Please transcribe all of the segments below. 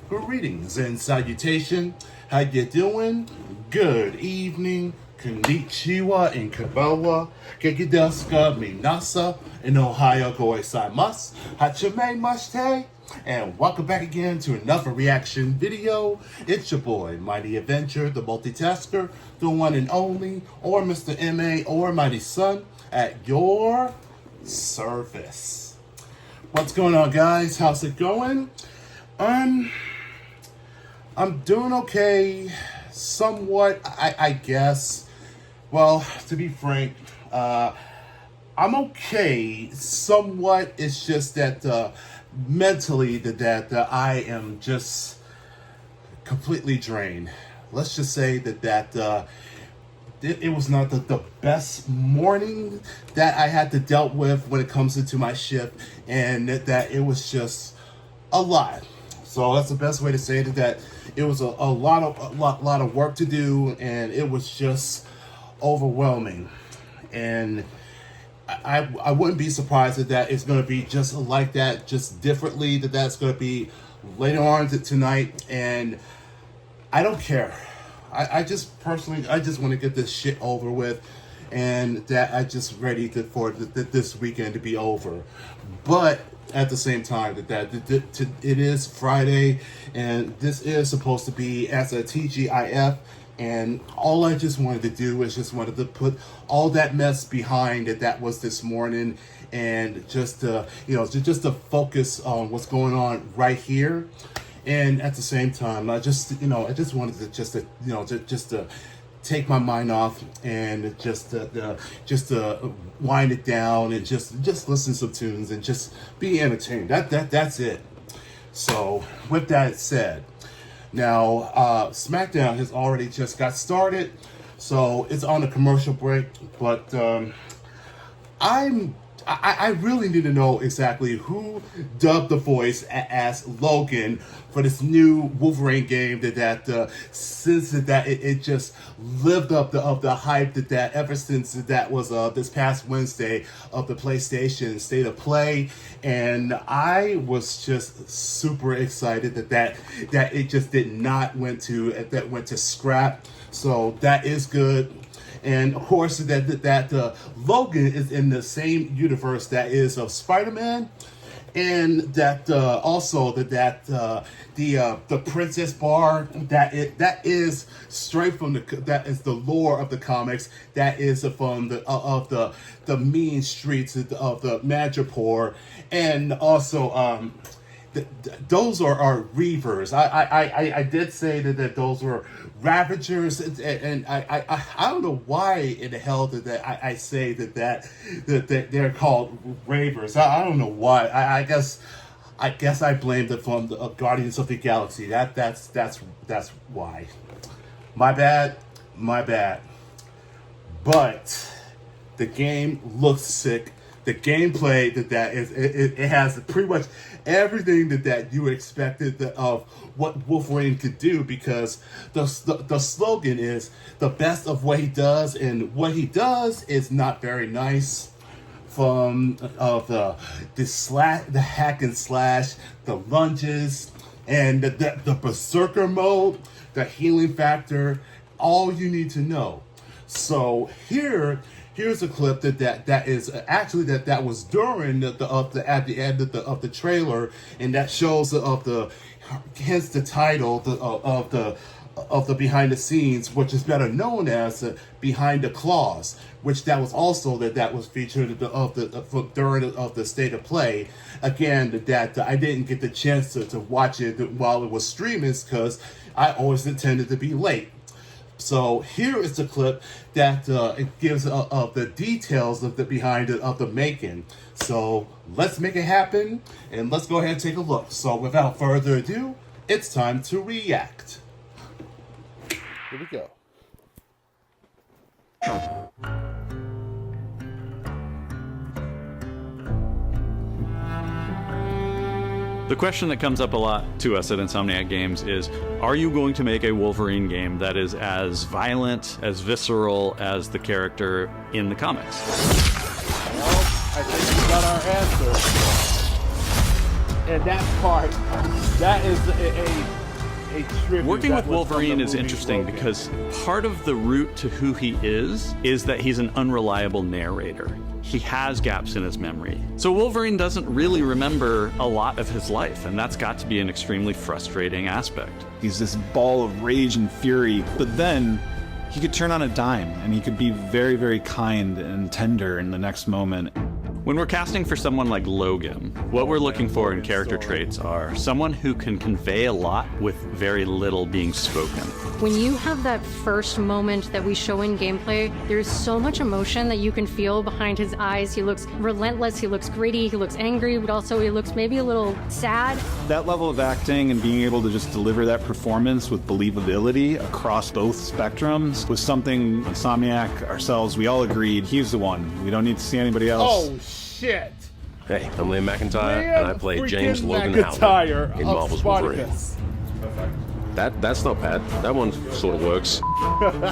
Greetings and salutation. How you doing? Good evening. Konnichiwa and Kabawa. Gekidesuka Minasa in Ohio Goisaimasu. Hachime Mashite. And welcome back again to another reaction video. It's your boy, Mighty Avenger, the multitasker, the one and only, or Mr. M.A. or Mighty Son at your service. What's going on, guys? How's it going? I'm doing okay, somewhat, I guess. Well, to be frank, I'm okay, somewhat. It's just that mentally that I am just completely drained. Let's just say that it was not the best morning that I had to dealt with when it comes into my shift, and that it was just a lot. So that's the best way to say it, that it was a lot of work to do, and it was just overwhelming. And I wouldn't be surprised that it's going to be just like that, just differently, that's going to be later on tonight. And I don't care. I just personally, I just want to get this shit over with, and that I just ready for this weekend to be over. But at the same time, it is Friday, and this is supposed to be as a TGIF, and all I just wanted to do is just wanted to put all that mess behind that was this morning, and just just to focus on what's going on right here. And at the same time, I just wanted to just to take my mind off, and just to wind it down, and just listen to some tunes and just be entertained. That's it. So with that said, now SmackDown has already just got started, so it's on a commercial break. But I really need to know exactly who dubbed the voice as Logan for this new Wolverine game. Since it just lived up the hype that ever since that was this past Wednesday of the PlayStation State of Play, and I was just super excited that it just did not went to scrap. So that is good. And of course, that Logan is in the same universe that is of Spider-Man, and that also the Princess Bar that is straight from that is the lore of the comics, that is from the mean streets of the Madripoor, and also those are Reavers. I did say that those were Ravagers, and I don't know why in the hell that I say that they're called Ravers. I don't know why. I guess I blamed it from the Guardians of the Galaxy. That's why. My bad. But the game looks sick. The gameplay it has pretty much everything that you expected of what Wolverine could do, because the slogan is the best of what he does, and what he does is not very nice. From the hack and slash, the lunges, and the berserker mode, the healing factor, all you need to know. So here's a clip that is actually that was during at the end of the trailer, and that shows hence the title of the behind the scenes, which is better known as Behind the Claws, which that was also that was featured during the State of Play. Again, that I didn't get the chance to watch it while it was streaming, because I always intended to be late. So here is the clip that it gives the details of the behind of the making. So let's make it happen, and let's go ahead and take a look. So without further ado, it's time to react. Here we go. The question that comes up a lot to us at Insomniac Games is, are you going to make a Wolverine game that is as violent, as visceral as the character in the comics? Well, I think we got our answer. And that part, that is a tribute. Working that with was from Wolverine the is movie interesting Logan. because part of the root to who he is that he's an unreliable narrator. He has gaps in his memory. So Wolverine doesn't really remember a lot of his life, and that's got to be an extremely frustrating aspect. He's this ball of rage and fury, but then he could turn on a dime and he could be very, very kind and tender in the next moment. When we're casting for someone like Logan, what we're looking for in character traits are someone who can convey a lot with very little being spoken. When you have that first moment that we show in gameplay, there's so much emotion that you can feel behind his eyes. He looks relentless, he looks gritty, he looks angry, but also he looks maybe a little sad. That level of acting and being able to just deliver that performance with believability across both spectrums was something Insomniac, ourselves, we all agreed he's the one. We don't need to see anybody else. Oh shit! Hey, I'm Liam McIntyre, and I play James Logan McIntyre Howard in of Marvel's Wolverine. Spartacus. That's not bad. That one sort of works.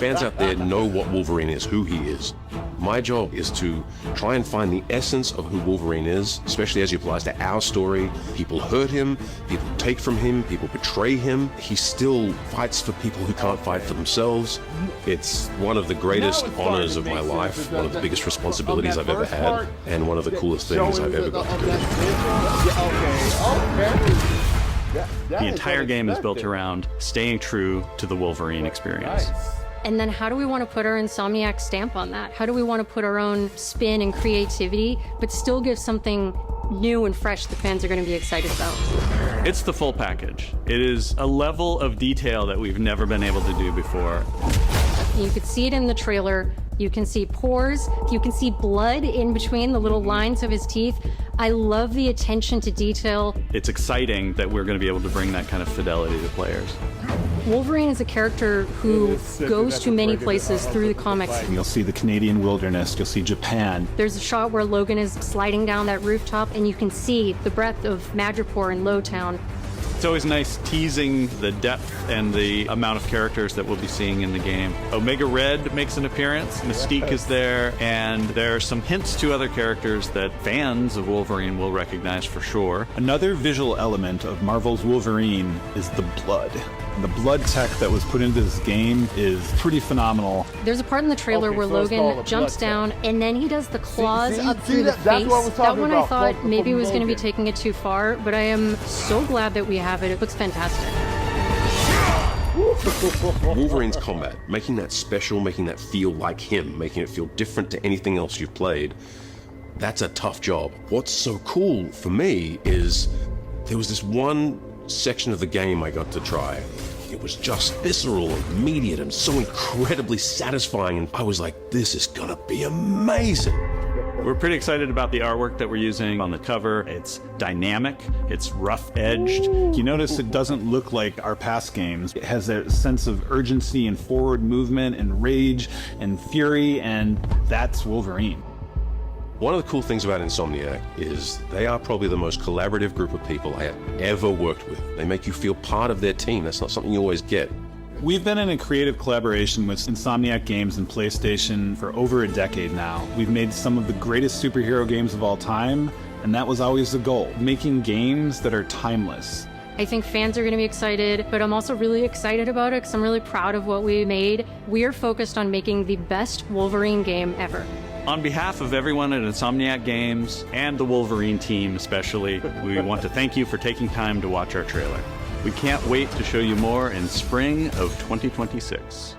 Fans out there know what Wolverine is, who he is. My job is to try and find the essence of who Wolverine is, especially as he applies to our story. People hurt him, people take from him, people betray him. He still fights for people who can't fight for themselves. It's one of the greatest honors of my life, one of the biggest responsibilities I've ever had, and one of the coolest things I've ever got to do. Okay. The entire game is built around staying true to the Wolverine experience. And then how do we want to put our Insomniac stamp on that? How do we want to put our own spin and creativity, but still give something new and fresh the fans are going to be excited about? It's the full package. It is a level of detail that we've never been able to do before. You could see it in the trailer. You can see pores. You can see blood in between the little lines of his teeth. I love the attention to detail. It's exciting that we're going to be able to bring that kind of fidelity to players. Wolverine is a character who goes to many places through the comics. And you'll see the Canadian wilderness, you'll see Japan. There's a shot where Logan is sliding down that rooftop, and you can see the breadth of Madripoor and Lowtown. It's always nice teasing the depth and the amount of characters that we'll be seeing in the game. Omega Red makes an appearance, Mystique is there, and there are some hints to other characters that fans of Wolverine will recognize for sure. Another visual element of Marvel's Wolverine is the blood. And the blood tech that was put into this game is pretty phenomenal. There's a part in the trailer Okay, where so it's called Logan a jumps blood down, and then he does the claws see, up through the that's face. what I was That talking one I about, thought from maybe was going to be Logan. taking it too far, but I am so glad that we have it. It looks fantastic. Wolverine's combat, making that special, making that feel like him, making it feel different to anything else you've played, that's a tough job. What's so cool for me is there was this one section of the game I got to try. It was just visceral and immediate and so incredibly satisfying, and I was like, this is gonna be amazing. We're pretty excited about the artwork that we're using on the cover. It's dynamic, it's rough-edged. You notice it doesn't look like our past games. It has a sense of urgency and forward movement and rage and fury, and that's Wolverine. One of the cool things about Insomniac is they are probably the most collaborative group of people I have ever worked with. They make you feel part of their team. That's not something you always get. We've been in a creative collaboration with Insomniac Games and PlayStation for over a decade now. We've made some of the greatest superhero games of all time, and that was always the goal, making games that are timeless. I think fans are going to be excited, but I'm also really excited about it because I'm really proud of what we made. We are focused on making the best Wolverine game ever. On behalf of everyone at Insomniac Games and the Wolverine team especially, we want to thank you for taking time to watch our trailer. We can't wait to show you more in spring of 2026.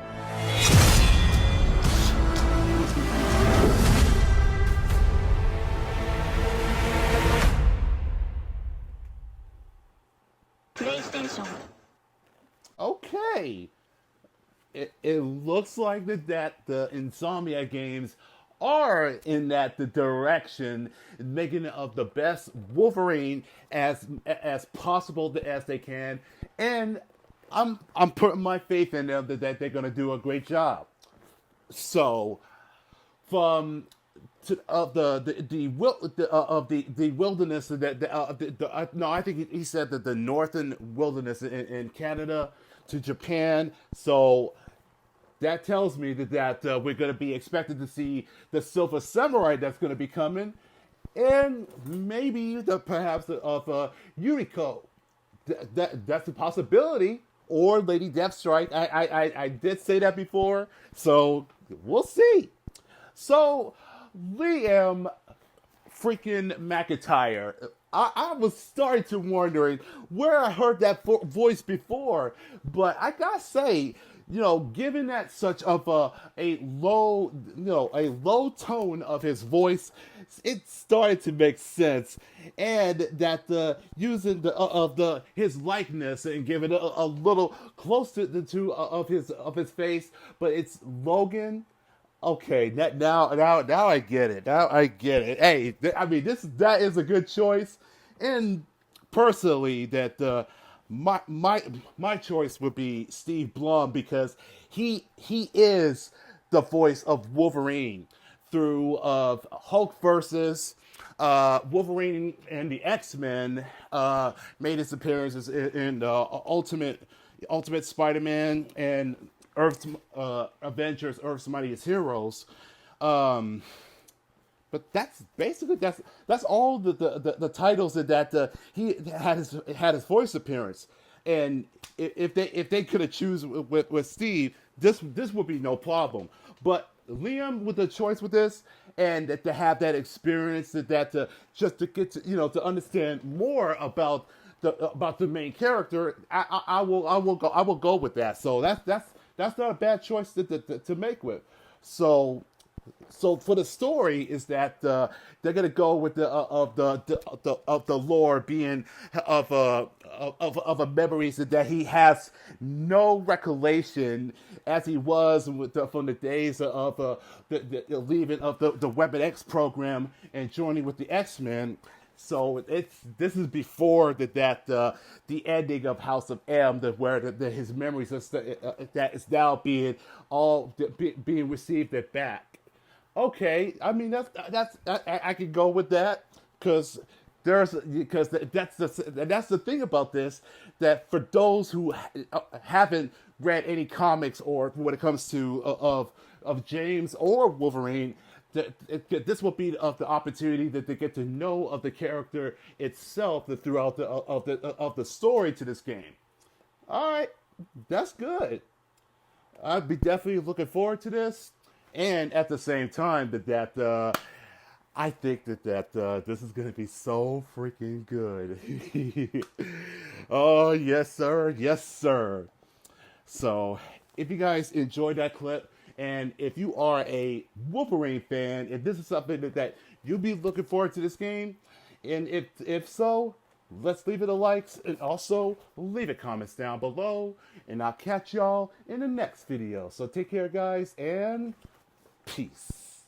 PlayStation. Okay. It looks like that the Insomniac games are in that the direction, making it of the best Wolverine as possible as they can, and I'm putting my faith in them that they're gonna do a great job. So, from of the wilderness no, I think he said that the northern wilderness in Canada to Japan. So that tells me that we're going to be expected to see the Silver Samurai that's going to be coming, and maybe perhaps of Yuriko. That's a possibility. Or Lady Deathstrike. I did say that before, so we'll see. So Liam freaking McIntyre. I was starting to wondering where I heard that voice before, but I gotta say, given that such of a low, a low tone of his voice, it started to make sense, and that the using his likeness and giving it a little close to the two of his face, but it's Logan. Okay, now I get it. Now I get it. Hey, I mean that is a good choice, and personally, that my choice would be Steve Blum because he is the voice of Wolverine through Hulk versus Wolverine and the X-Men made its appearances in Ultimate Spider-Man and Earth's Avengers, Earth's Mightiest Heroes. But that's basically that's all the titles that he had his voice appearance. And if they could have choose with Steve, this would be no problem. But Liam with the choice with this, and to have that experience, that just to get to to understand more about the main character, I will go with that. So that's not a bad choice to make with. So for the story is that they're gonna go with the lore being of a memories that he has no recollection as he was from the days of the leaving of the Weapon X program and joining with the X-Men. So this is before the ending of House of M, where his memories that is now being received back. Okay, I mean that's I could go with that because that's the thing about this, that for those who haven't read any comics or when it comes to of James or Wolverine, this will be the opportunity that they get to know of the character itself throughout the story to this game. All right, that's good. I'd be definitely looking forward to this. And at the same time, I think that this is going to be so freaking good. Oh, yes, sir. Yes, sir. So, if you guys enjoyed that clip, and if you are a Wolverine fan, if this is something that you'll be looking forward to this game, and if so, let's leave it a like, and also leave it comments down below, and I'll catch y'all in the next video. So take care, guys, and peace.